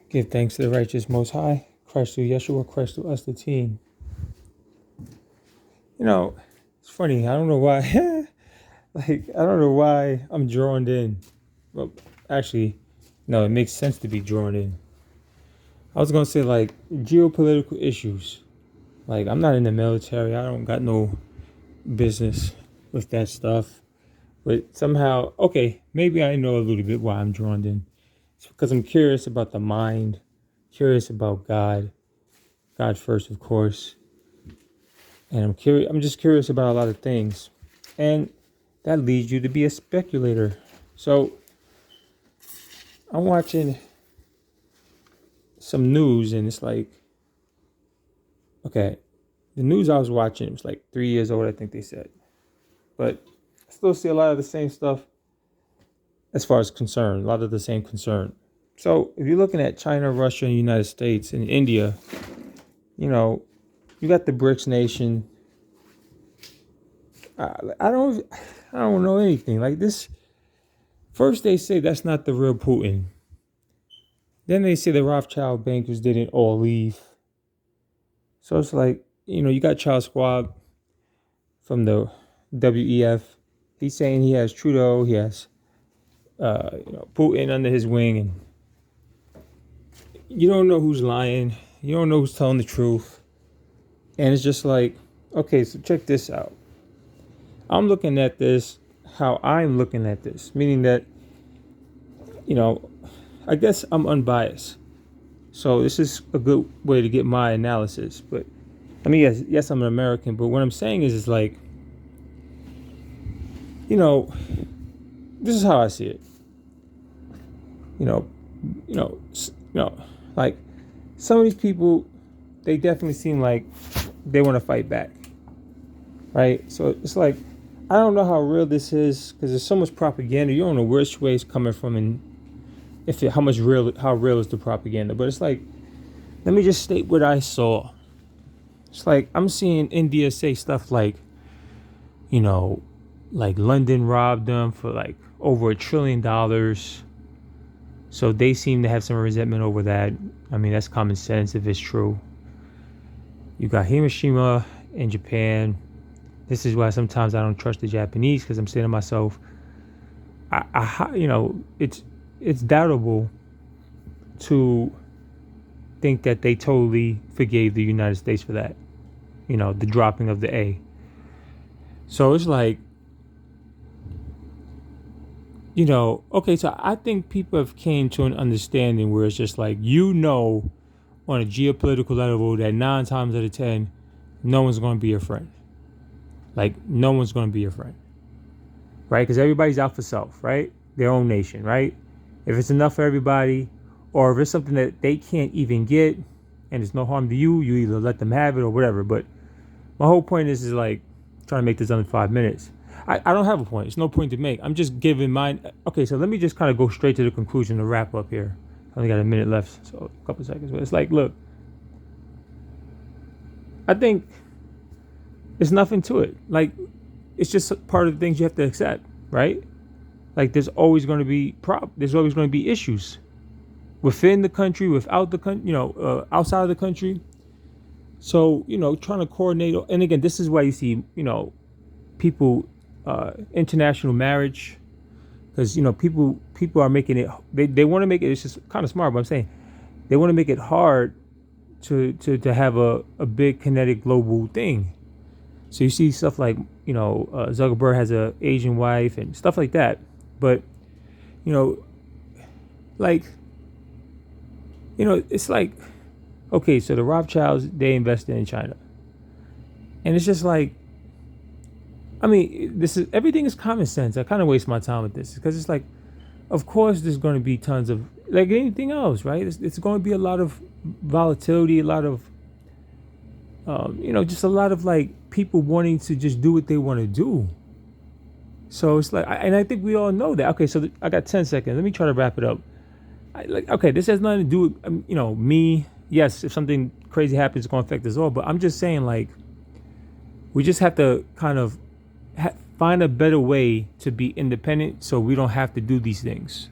Give thanks to the righteous Most High, Christ through Yeshua, Christ through us, the team. You know, it's funny. I don't know why. I don't know why I'm drawn in. Well, actually, no, it makes sense to be drawn in. I was gonna say geopolitical issues. I'm not in the military. I don't got no business with that stuff. But somehow, okay, maybe I know a little bit why I'm drawn in. It's because I'm curious about the mind, curious about God. God first, of course. And I'm just curious about a lot of things. And that leads you to be a speculator. So I'm watching some news and it's okay, the news I was watching was 3 years old, I think they said. But I still see a lot of the same stuff as far as concern, a lot of the same concern. So if you're looking at China, Russia, and the United States and India, you got the BRICS nation. I don't know anything like this. First they say that's not the real Putin. Then they say the Rothschild bankers didn't all leave. So it's you got Charles Schwab from the WEF. He's saying he has Trudeau, he has Putin under his wing, and you don't know who's lying. You don't know who's telling the truth. And it's just okay, so check this out. I'm looking at this how I'm looking at this, meaning that, I guess I'm unbiased. So this is a good way to get my analysis. But I mean, yes, I'm an American, but what I'm saying is this is how I see it. Some of these people, they definitely seem like they want to fight back, right? So it's I don't know how real this is because there's so much propaganda. You don't know which way it's coming from and how real is the propaganda. But it's let me just state what I saw. It's I'm seeing India say stuff London robbed them for over $1 trillion. So they seem to have some resentment over that. I mean, that's common sense if it's true. You got Hiroshima in Japan. This is why sometimes I don't trust the Japanese, because I'm saying to myself, it's doubtable to think that they totally forgave the United States for that. The dropping of the A. So it's okay, so I think people have came to an understanding where it's just on a geopolitical level that 9 times out of 10, no one's going to be your friend. No one's going to be your friend. Right? Because everybody's out for self, right? Their own nation, right? If it's enough for everybody, or if it's something that they can't even get and it's no harm to you, you either let them have it or whatever. But my whole point is trying to make this under 5 minutes. I don't have a point. It's no point to make. I'm just giving mine. Okay, so let me just kind of go straight to the conclusion to wrap up here. I only got a minute left, so a couple seconds. But it's look, I think there's nothing to it. It's just part of the things you have to accept, right? There's always going to be there's always going to be issues within the country, without the country, outside of the country. So trying to coordinate, and again, this is why you see people. International marriage, because people are making it, they want to make it, it's just kind of smart, but I'm saying they want to make it hard to have a big kinetic global thing. So you see stuff Zuckerberg has a Asian wife and stuff like that. But it's okay, so the Rothschilds, they invested in China, and it's just I mean, everything is common sense. I kind of waste my time with this because it's of course, there's going to be tons of anything else, right? It's going to be a lot of volatility, a lot of, just a lot of people wanting to just do what they want to do. So it's and I think we all know that. Okay, so I got 10 seconds. Let me try to wrap it up. Okay, this has nothing to do with, me. Yes, if something crazy happens, it's going to affect us all. But I'm just saying, we just have to kind of find a better way to be independent so we don't have to do these things.